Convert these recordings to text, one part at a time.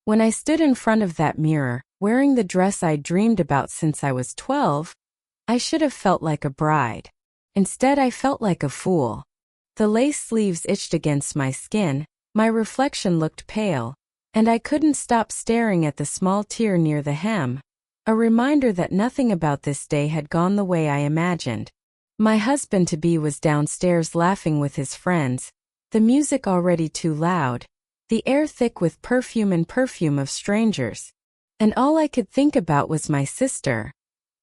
When I stood in front of that mirror, wearing the dress I'd dreamed about since I was 12, I should have felt like a bride. Instead, I felt like a fool. The lace sleeves itched against my skin, my reflection looked pale, and I couldn't stop staring at the small tear near the hem, a reminder that nothing about this day had gone the way I imagined. My husband-to-be was downstairs laughing with his friends, the music already too loud, the air thick with perfume of strangers. And all I could think about was my sister,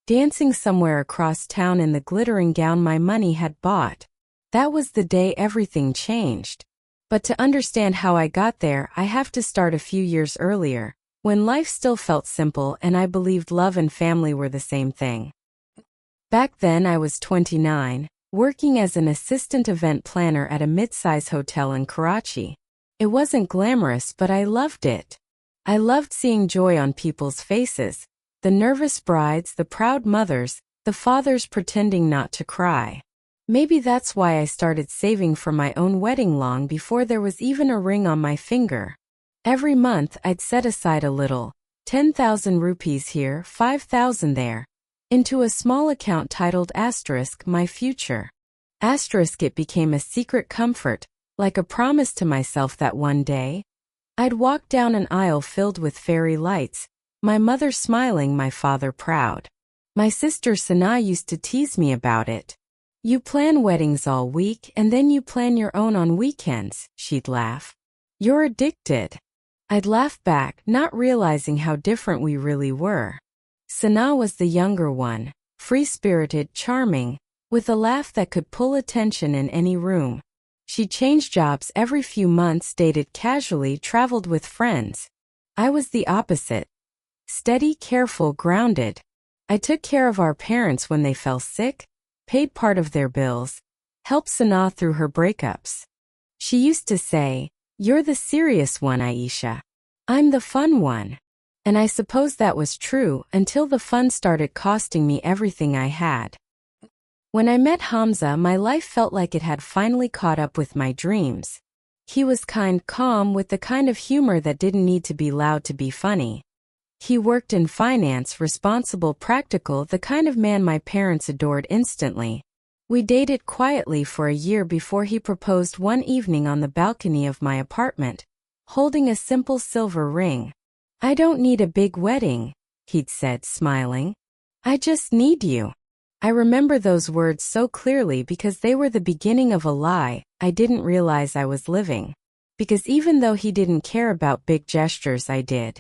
dancing somewhere across town in the glittering gown my money had bought. That was the day everything changed. But to understand how I got there, I have to start a few years earlier, when life still felt simple and I believed love and family were the same thing. Back then I was 29, working as an assistant event planner at a mid-size hotel in Karachi. It wasn't glamorous, but I loved it. I loved seeing joy on people's faces, the nervous brides, the proud mothers, the fathers pretending not to cry. Maybe that's why I started saving for my own wedding long before there was even a ring on my finger. Every month I'd set aside a little, 10,000 rupees here, 5,000 there, into a small account titled * my future. * It became a secret comfort, like a promise to myself that one day, I'd walk down an aisle filled with fairy lights, my mother smiling, my father proud. My sister Sana used to tease me about it. "You plan weddings all week and then you plan your own on weekends," she'd laugh. "You're addicted." I'd laugh back, not realizing how different we really were. Sana was the younger one, free-spirited, charming, with a laugh that could pull attention in any room. She changed jobs every few months, dated casually, traveled with friends. I was the opposite. Steady, careful, grounded. I took care of our parents when they fell sick, paid part of their bills, helped Sana through her breakups. She used to say, "You're the serious one, Aisha. I'm the fun one." And I suppose that was true until the fun started costing me everything I had. When I met Hamza, my life felt like it had finally caught up with my dreams. He was kind, calm, with the kind of humor that didn't need to be loud to be funny. He worked in finance, responsible, practical, the kind of man my parents adored instantly. We dated quietly for a year before he proposed one evening on the balcony of my apartment, holding a simple silver ring. "I don't need a big wedding," he'd said, smiling. "I just need you." I remember those words so clearly because they were the beginning of a lie I didn't realize I was living. Because even though he didn't care about big gestures, I did.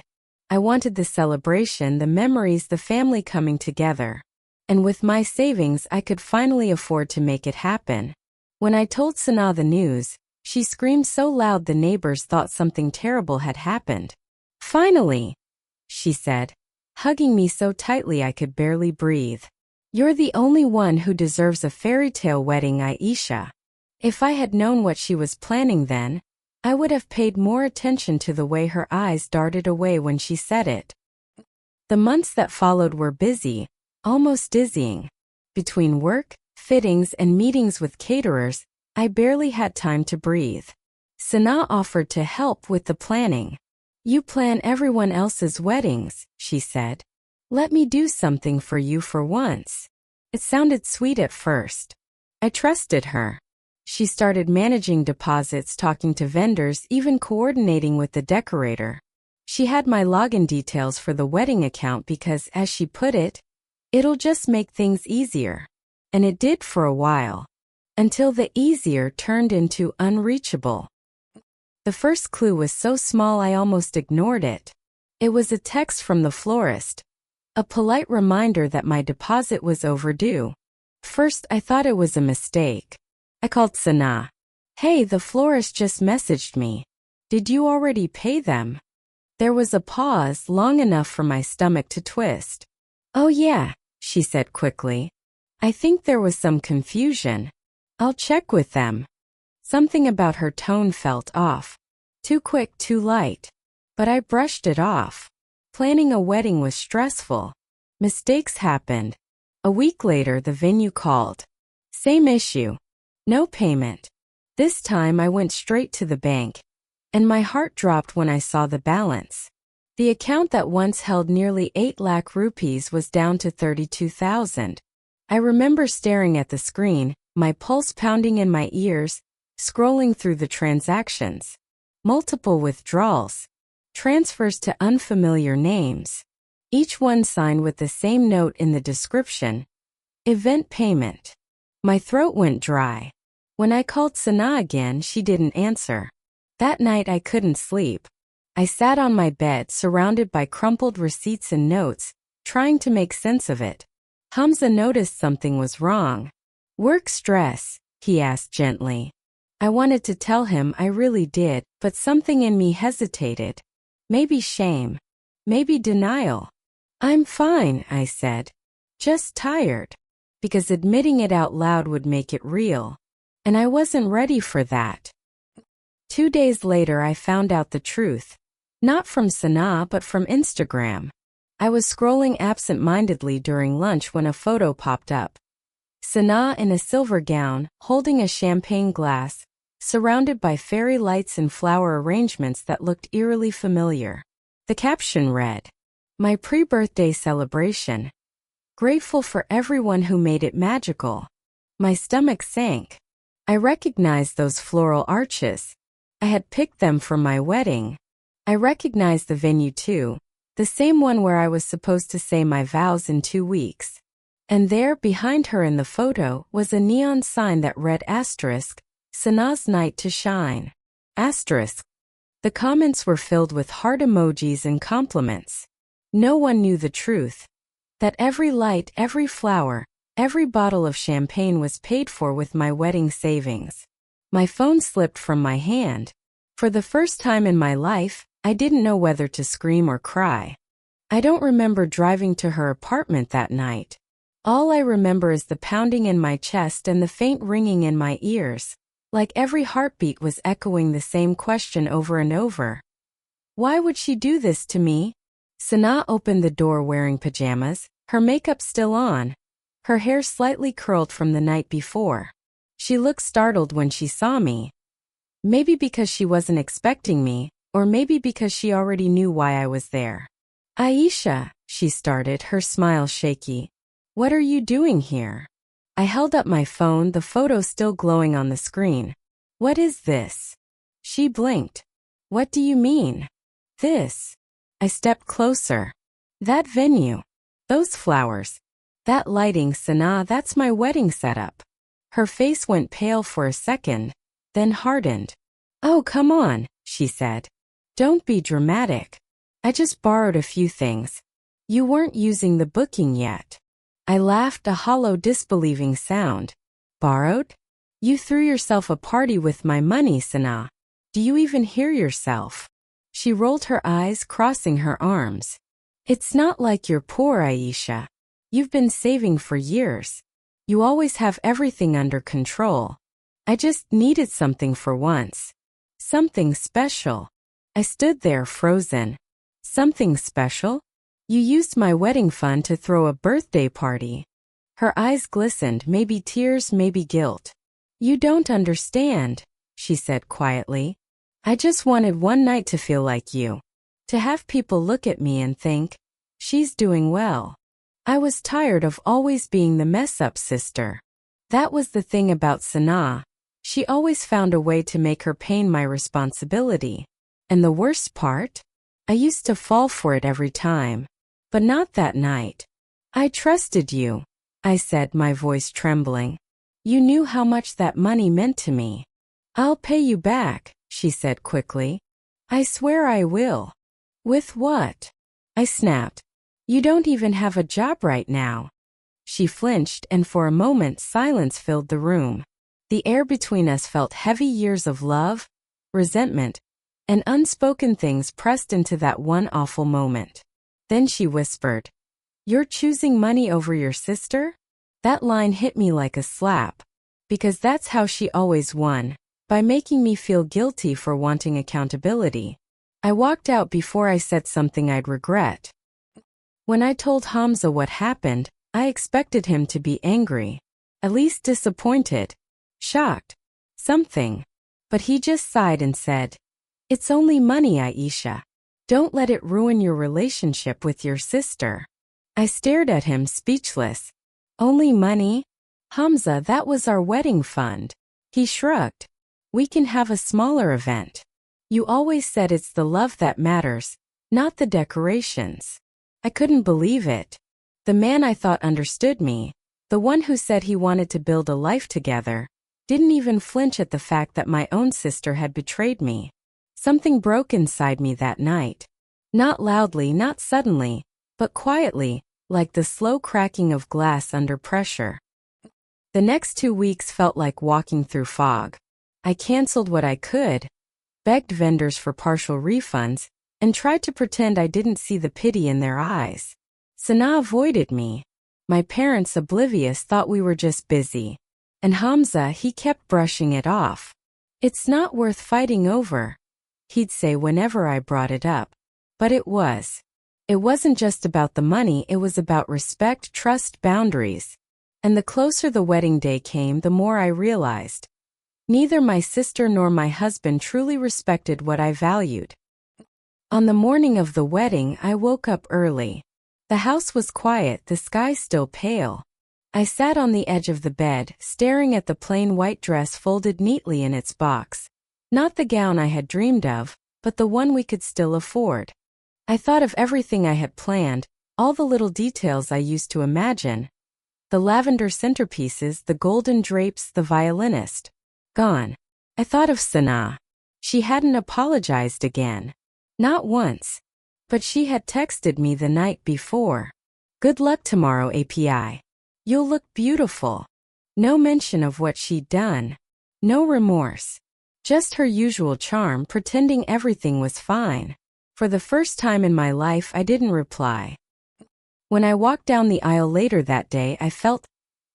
I wanted the celebration, the memories, the family coming together. And with my savings, I could finally afford to make it happen. When I told Sana the news, she screamed so loud the neighbors thought something terrible had happened. "Finally," she said, hugging me so tightly I could barely breathe. "You're the only one who deserves a fairy tale wedding, Aisha." If I had known what she was planning then, I would have paid more attention to the way her eyes darted away when she said it. The months that followed were busy, almost dizzying. Between work, fittings, and meetings with caterers, I barely had time to breathe. Sana offered to help with the planning. "You plan everyone else's weddings," she said. "Let me do something for you for once." It sounded sweet at first. I trusted her. She started managing deposits, talking to vendors, even coordinating with the decorator. She had my login details for the wedding account because, as she put it, "It'll just make things easier." And it did for a while. Until the easier turned into unreachable. The first clue was so small I almost ignored it. It was a text from the florist. A polite reminder that my deposit was overdue. First, I thought it was a mistake. I called Sana. "Hey, the florist just messaged me. Did you already pay them?" There was a pause, long enough for my stomach to twist. "Oh yeah," she said quickly. "I think there was some confusion. I'll check with them." Something about her tone felt off. Too quick, too light. But I brushed it off. Planning a wedding was stressful. Mistakes happened. A week later, the venue called. Same issue. No payment. This time I went straight to the bank. And my heart dropped when I saw the balance. The account that once held nearly 8 lakh rupees was down to 32,000. I remember staring at the screen, my pulse pounding in my ears, scrolling through the transactions. Multiple withdrawals. Transfers to unfamiliar names. Each one signed with the same note in the description. Event payment. My throat went dry. When I called Sana again, she didn't answer. That night I couldn't sleep. I sat on my bed surrounded by crumpled receipts and notes, trying to make sense of it. Hamza noticed something was wrong. Work stress, he asked gently. I wanted to tell him I really did, but something in me hesitated. Maybe shame. Maybe denial. I'm fine, I said. Just tired. Because admitting it out loud would make it real. And I wasn't ready for that. 2 days later I found out the truth. Not from Sana but from Instagram. I was scrolling absent-mindedly during lunch when a photo popped up. Sana in a silver gown, holding a champagne glass, surrounded by fairy lights and flower arrangements that looked eerily familiar. The caption read, "My pre-birthday celebration. Grateful for everyone who made it magical." My stomach sank. I recognized those floral arches. I had picked them for my wedding. I recognized the venue too, the same one where I was supposed to say my vows in 2 weeks. And there, behind her in the photo, was a neon sign that read asterisk, Sana's night to shine. Asterisk. The comments were filled with heart emojis and compliments. No one knew the truth. That every light, every flower, every bottle of champagne was paid for with my wedding savings. My phone slipped from my hand. For the first time in my life, I didn't know whether to scream or cry. I don't remember driving to her apartment that night. All I remember is the pounding in my chest and the faint ringing in my ears, like every heartbeat was echoing the same question over and over. Why would she do this to me? Sana opened the door wearing pajamas, her makeup still on, her hair slightly curled from the night before. She looked startled when she saw me. Maybe because she wasn't expecting me, or maybe because she already knew why I was there. "Aisha," she started, her smile shaky. "What are you doing here?" I held up my phone, the photo still glowing on the screen. "What is this?" She blinked. "What do you mean?" "This." I stepped closer. "That venue. Those flowers. That lighting, Sana, that's my wedding setup." Her face went pale for a second, then hardened. "Oh, come on," she said. "Don't be dramatic. I just borrowed a few things. You weren't using the booking yet." I laughed, a hollow, disbelieving sound. "Borrowed? You threw yourself a party with my money, Sana. Do you even hear yourself?" She rolled her eyes, crossing her arms. "It's not like you're poor, Aisha. You've been saving for years. You always have everything under control. I just needed something for once. Something special." I stood there, frozen. "Something special? You used my wedding fund to throw a birthday party." Her eyes glistened, maybe tears, maybe guilt. "You don't understand," she said quietly. "I just wanted one night to feel like you. To have people look at me and think, she's doing well. I was tired of always being the mess-up sister." That was the thing about Sana. She always found a way to make her pain my responsibility. And the worst part? I used to fall for it every time. But not that night. "I trusted you," I said, my voice trembling. "You knew how much that money meant to me." "I'll pay you back," she said quickly. "I swear I will." "With what?" I snapped. "You don't even have a job right now." She flinched, and for a moment silence filled the room. The air between us felt heavy, years of love, resentment, and unspoken things pressed into that one awful moment. Then she whispered, "You're choosing money over your sister?" That line hit me like a slap. Because that's how she always won, by making me feel guilty for wanting accountability. I walked out before I said something I'd regret. When I told Hamza what happened, I expected him to be angry. At least disappointed. Shocked. Something. But he just sighed and said, "It's only money, Aisha. Don't let it ruin your relationship with your sister. I stared at him, speechless. Only money? Hamza, that was our wedding fund. He shrugged. We can have a smaller event. You always said it's the love that matters, not the decorations. I couldn't believe it. The man I thought understood me, the one who said he wanted to build a life together, didn't even flinch at the fact that my own sister had betrayed me. Something broke inside me that night. Not loudly, not suddenly, but quietly, like the slow cracking of glass under pressure. The next 2 weeks felt like walking through fog. I canceled what I could, begged vendors for partial refunds, and tried to pretend I didn't see the pity in their eyes. Sana avoided me. My parents, oblivious, thought we were just busy. And Hamza, he kept brushing it off. It's not worth fighting over, he'd say whenever I brought it up. But it was. It wasn't just about the money, it was about respect, trust, boundaries. And the closer the wedding day came, the more I realized. Neither my sister nor my husband truly respected what I valued. On the morning of the wedding, I woke up early. The house was quiet, the sky still pale. I sat on the edge of the bed, staring at the plain white dress folded neatly in its box. Not the gown I had dreamed of, but the one we could still afford. I thought of everything I had planned, all the little details I used to imagine. The lavender centerpieces, the golden drapes, the violinist. Gone. I thought of Sana. She hadn't apologized again. Not once. But she had texted me the night before. Good luck tomorrow, API. You'll look beautiful. No mention of what she'd done. No remorse. Just her usual charm, pretending everything was fine. For the first time in my life, I didn't reply. When I walked down the aisle later that day, I felt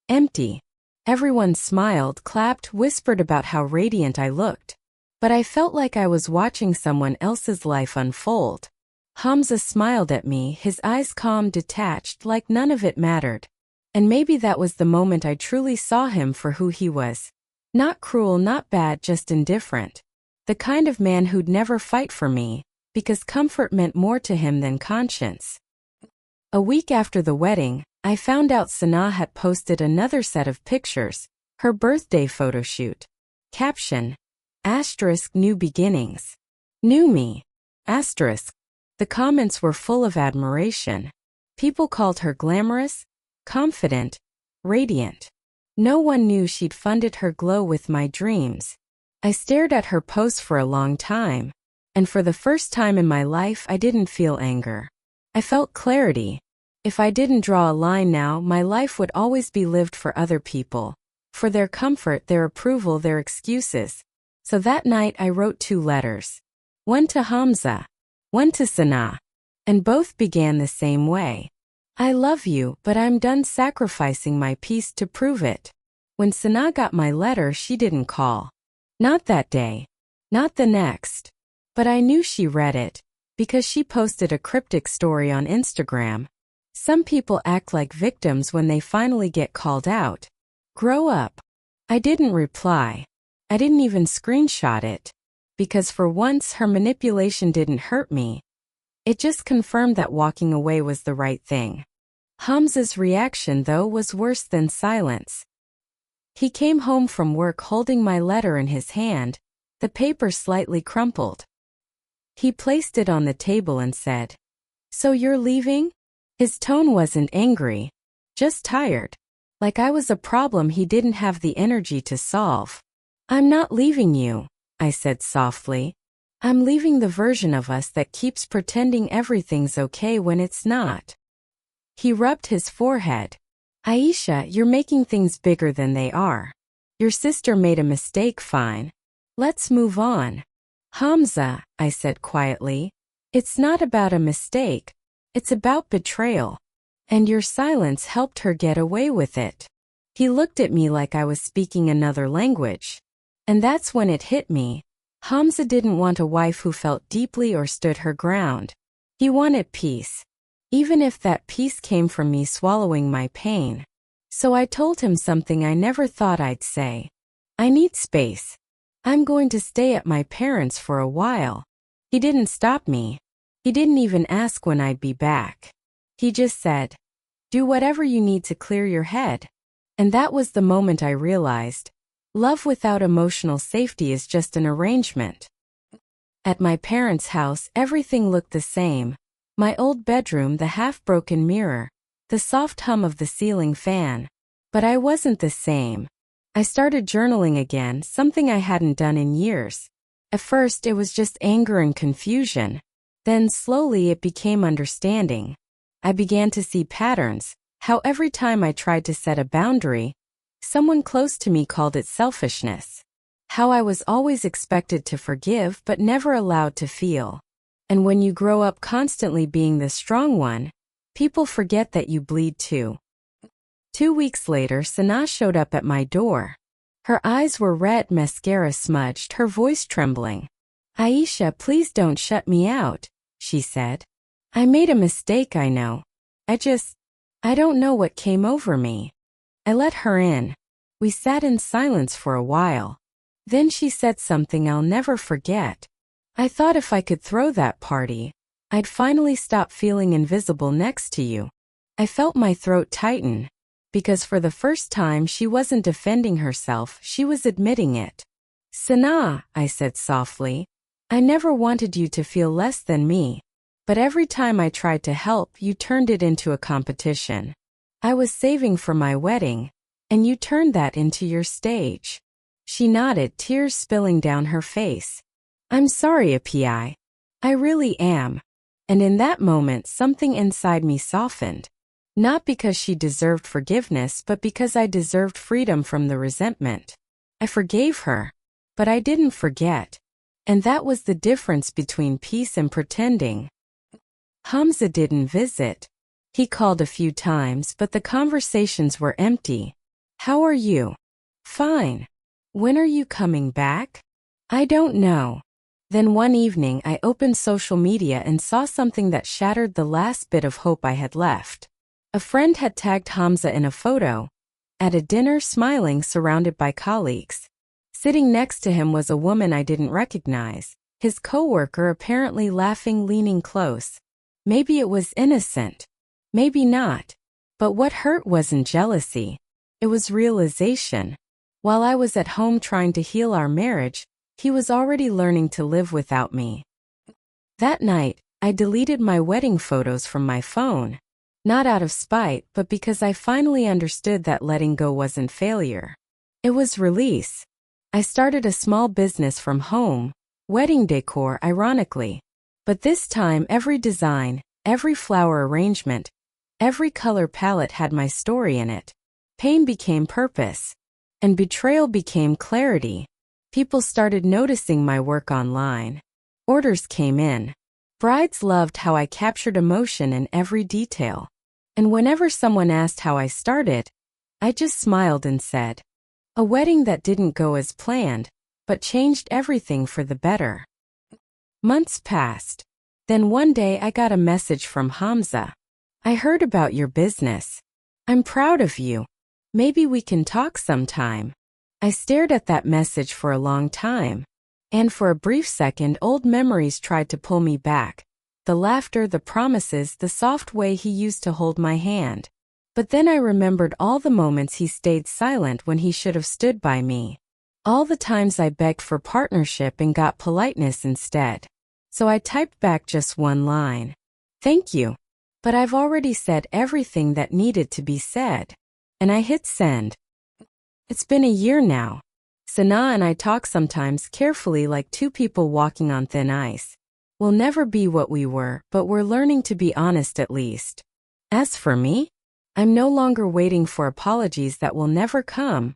empty. Everyone smiled, clapped, whispered about how radiant I looked. But I felt like I was watching someone else's life unfold. Hamza smiled at me, his eyes calm, detached, like none of it mattered. And maybe that was the moment I truly saw him for who he was. Not cruel, not bad, just indifferent. The kind of man who'd never fight for me, because comfort meant more to him than conscience. A week after the wedding, I found out Sana had posted another set of pictures, her birthday photo shoot. Caption: * new beginnings. Knew me. *. The comments were full of admiration. People called her glamorous, confident, radiant. No one knew she'd funded her glow with my dreams. I stared at her post for a long time, and for the first time in my life I didn't feel anger. I felt clarity. If I didn't draw a line now, my life would always be lived for other people. For their comfort, their approval, their excuses. So that night I wrote 2 letters. One to Hamza. One to Sana. And both began the same way. I love you, but I'm done sacrificing my peace to prove it. When Sana got my letter, she didn't call. Not that day. Not the next. But I knew she read it, because she posted a cryptic story on Instagram. Some people act like victims when they finally get called out. Grow up. I didn't reply. I didn't even screenshot it. Because for once her manipulation didn't hurt me. It just confirmed that walking away was the right thing. Hamza's reaction, though, was worse than silence. He came home from work holding my letter in his hand, the paper slightly crumpled. He placed it on the table and said, "So you're leaving?" His tone wasn't angry, just tired. Like I was a problem he didn't have the energy to solve. "I'm not leaving you," I said softly. "I'm leaving the version of us that keeps pretending everything's okay when it's not." He rubbed his forehead. "Aisha, you're making things bigger than they are. Your sister made a mistake, fine. Let's move on." "Hamza," I said quietly, "it's not about a mistake. It's about betrayal. And your silence helped her get away with it." He looked at me like I was speaking another language. And that's when it hit me. Hamza didn't want a wife who felt deeply or stood her ground. He wanted peace. Even if that peace came from me swallowing my pain. So I told him something I never thought I'd say. "I need space. I'm going to stay at my parents' for a while." He didn't stop me. He didn't even ask when I'd be back. He just said, "Do whatever you need to clear your head." And that was the moment I realized, love without emotional safety is just an arrangement. At my parents' house, everything looked the same. My old bedroom, the half-broken mirror, the soft hum of the ceiling fan. But I wasn't the same. I started journaling again, something I hadn't done in years. At first, it was just anger and confusion. Then slowly it became understanding. I began to see patterns, how every time I tried to set a boundary, someone close to me called it selfishness. How I was always expected to forgive but never allowed to feel. And when you grow up constantly being the strong one, people forget that you bleed too. 2 weeks later, Sana showed up at my door. Her eyes were red, mascara smudged, her voice trembling. "Aisha, please don't shut me out," she said. "I made a mistake, I know. I don't know what came over me." I let her in. We sat in silence for a while. Then she said something I'll never forget. "I thought if I could throw that party, I'd finally stop feeling invisible next to you." I felt my throat tighten. Because for the first time she wasn't defending herself, she was admitting it. "Sana," I said softly, "I never wanted you to feel less than me. But every time I tried to help, you turned it into a competition. I was saving for my wedding, and you turned that into your stage." She nodded, tears spilling down her face. "I'm sorry, Api. I really am." And in that moment, something inside me softened. Not because she deserved forgiveness, but because I deserved freedom from the resentment. I forgave her, but I didn't forget. And that was the difference between peace and pretending. Hamza didn't visit. He called a few times, but the conversations were empty. "How are you?" "Fine." "When are you coming back?" "I don't know." Then one evening I opened social media and saw something that shattered the last bit of hope I had left. A friend had tagged Hamza in a photo, at a dinner smiling surrounded by colleagues. Sitting next to him was a woman I didn't recognize, his coworker apparently laughing, leaning close. Maybe it was innocent. Maybe not. But what hurt wasn't jealousy. It was realization. While I was at home trying to heal our marriage, he was already learning to live without me. That night, I deleted my wedding photos from my phone. Not out of spite, but because I finally understood that letting go wasn't failure. It was release. I started a small business from home, wedding decor, ironically. But this time every design, every flower arrangement, every color palette had my story in it. Pain became purpose. And betrayal became clarity. People started noticing my work online. Orders came in. Brides loved how I captured emotion in every detail. And whenever someone asked how I started, I just smiled and said, "A wedding that didn't go as planned, but changed everything for the better." Months passed. Then one day I got a message from Hamza. "I heard about your business. I'm proud of you. Maybe we can talk sometime." I stared at that message for a long time. And for a brief second, old memories tried to pull me back. The laughter, the promises, the soft way he used to hold my hand. But then I remembered all the moments he stayed silent when he should have stood by me. All the times I begged for partnership and got politeness instead. So I typed back just one line. "Thank you. But I've already said everything that needed to be said." And I hit send. It's been a year now. Sana and I talk sometimes, carefully, like two people walking on thin ice. We'll never be what we were, but we're learning to be honest at least. As for me, I'm no longer waiting for apologies that will never come,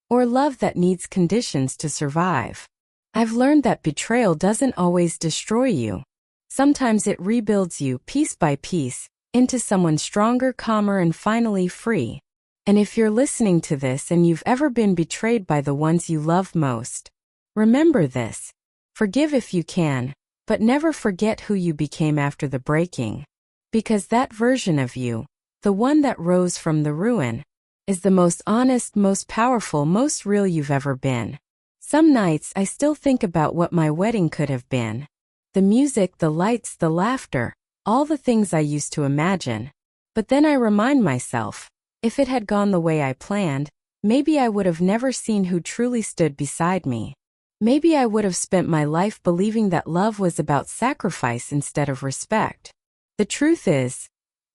or love that needs conditions to survive. I've learned that betrayal doesn't always destroy you. Sometimes it rebuilds you, piece by piece, into someone stronger, calmer, and finally free. And if you're listening to this and you've ever been betrayed by the ones you love most, remember this. Forgive if you can, but never forget who you became after the breaking. Because that version of you, the one that rose from the ruin, is the most honest, most powerful, most real you've ever been. Some nights I still think about what my wedding could have been. The music, the lights, the laughter, all the things I used to imagine. But then I remind myself, if it had gone the way I planned, maybe I would have never seen who truly stood beside me. Maybe I would have spent my life believing that love was about sacrifice instead of respect. The truth is,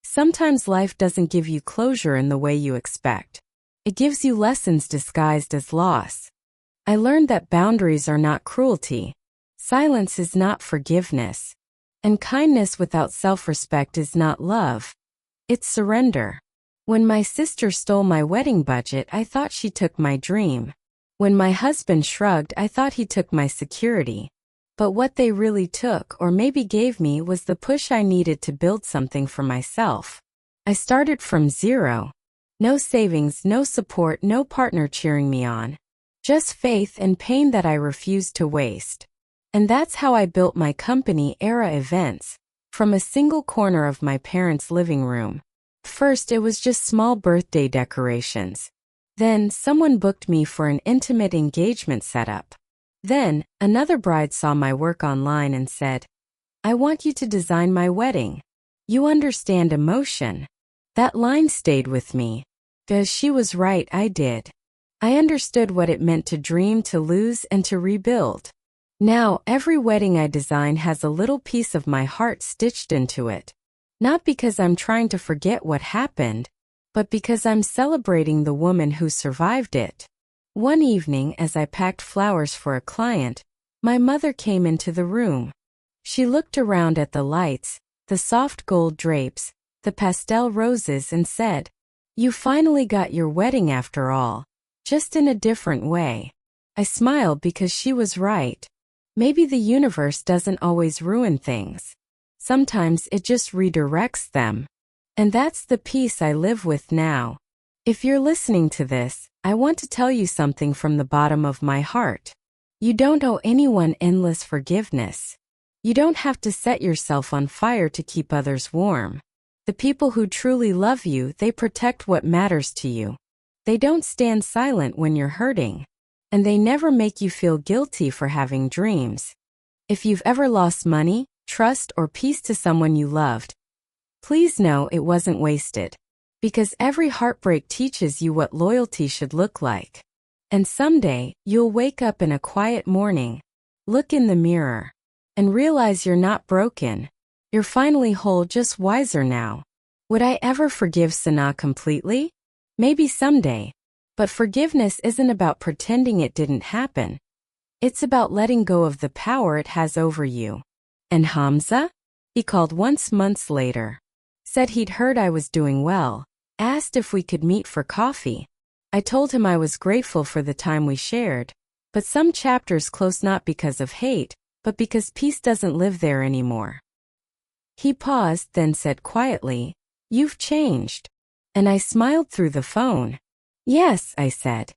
sometimes life doesn't give you closure in the way you expect. It gives you lessons disguised as loss. I learned that boundaries are not cruelty. Silence is not forgiveness. And kindness without self-respect is not love. It's surrender. When my sister stole my wedding budget, I thought she took my dream. When my husband shrugged, I thought he took my security. But what they really took, or maybe gave me, was the push I needed to build something for myself. I started from zero. No savings, no support, no partner cheering me on. Just faith and pain that I refused to waste. And that's how I built my company, Era Events, from a single corner of my parents' living room. First, it was just small birthday decorations. Then, someone booked me for an intimate engagement setup. Then, another bride saw my work online and said, "I want you to design my wedding. You understand emotion." That line stayed with me. Because she was right, I did. I understood what it meant to dream, to lose, and to rebuild. Now, every wedding I design has a little piece of my heart stitched into it. Not because I'm trying to forget what happened, but because I'm celebrating the woman who survived it. One evening, as I packed flowers for a client, my mother came into the room. She looked around at the lights, the soft gold drapes, the pastel roses, and said, "You finally got your wedding after all, just in a different way." I smiled because she was right. Maybe the universe doesn't always ruin things. Sometimes it just redirects them. And that's the peace I live with now. If you're listening to this, I want to tell you something from the bottom of my heart. You don't owe anyone endless forgiveness. You don't have to set yourself on fire to keep others warm. The people who truly love you, they protect what matters to you. They don't stand silent when you're hurting. And they never make you feel guilty for having dreams. If you've ever lost money, trust, or peace to someone you loved, please know it wasn't wasted. Because every heartbreak teaches you what loyalty should look like. And someday, you'll wake up in a quiet morning, look in the mirror, and realize you're not broken. You're finally whole, just wiser now. Would I ever forgive Sana completely? Maybe someday. But forgiveness isn't about pretending it didn't happen. It's about letting go of the power it has over you. And Hamza? He called once months later. Said he'd heard I was doing well. Asked if we could meet for coffee. I told him I was grateful for the time we shared. But some chapters close not because of hate, but because peace doesn't live there anymore. He paused, then said quietly, "You've changed." And I smiled through the phone. "Yes," I said.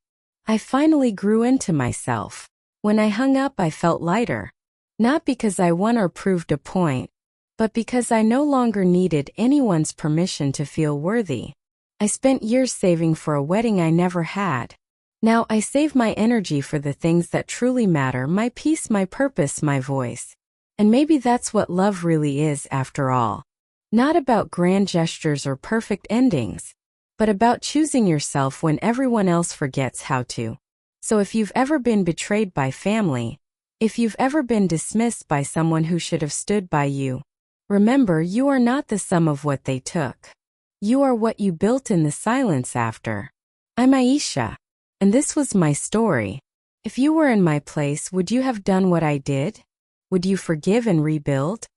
I finally grew into myself. When I hung up, I felt lighter. Not because I won or proved a point, but because I no longer needed anyone's permission to feel worthy. I spent years saving for a wedding I never had. Now I save my energy for the things that truly matter: my peace, my purpose, my voice. And maybe that's what love really is after all. Not about grand gestures or perfect endings, but about choosing yourself when everyone else forgets how to. So if you've ever been betrayed by family, if you've ever been dismissed by someone who should have stood by you, remember, you are not the sum of what they took. You are what you built in the silence after. I'm Aisha, and this was my story. If you were in my place, would you have done what I did? Would you forgive and rebuild?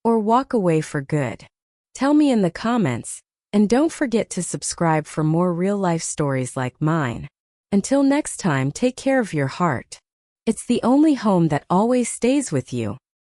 Or walk away for good? Tell me in the comments, and don't forget to subscribe for more real-life stories like mine. Until next time, take care of your heart. It's the only home that always stays with you.